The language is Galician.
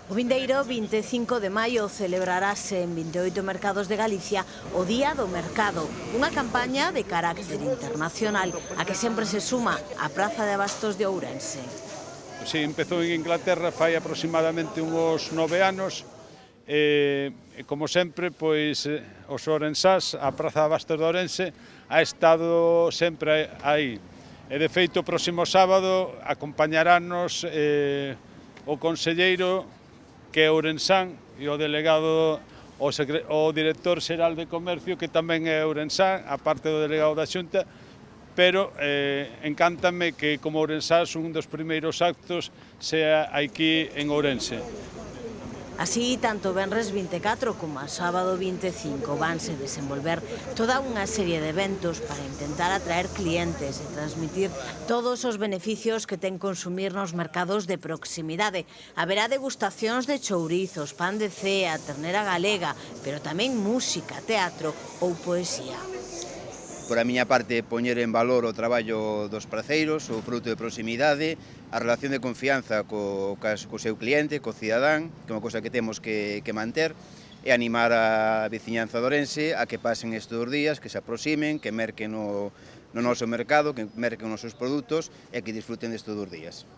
O vindeiro 25 de maio celebrarase en 28 mercados de Galicia o Día do Mercado, unha campaña de carácter internacional a que sempre se suma a Praza de Abastos de Ourense. Si, empezou en Inglaterra fai aproximadamente uns 9 anos e, como sempre, pois, os ourensás, a Praza de Abastos de Ourense, ha estado sempre aí. E, de feito, o próximo sábado acompañarános o conselleiro que é ourensán e o delegado, o director xeral de Comercio, que tamén é ourensán, a parte do delegado da Xunta, pero encántame que como ourensás un dos primeiros actos sea aquí en Ourense. Así, tanto o venres 24 como o sábado 25 vanse desenvolver toda unha serie de eventos para intentar atraer clientes e transmitir todos os beneficios que ten consumir nos mercados de proximidade. Haberá degustacións de chourizos, pan de cea, ternera galega, pero tamén música, teatro ou poesía. Por a miña parte, poñer en valor o traballo dos praceiros, o produto de proximidade, a relación de confianza co seu cliente, co cidadán, que é unha cosa que temos que manter, e animar a veciñanza de Ourense a que pasen estes días, que se aproximen, que merquen no noso mercado, que merquen os seus produtos e que disfruten destes 2 días.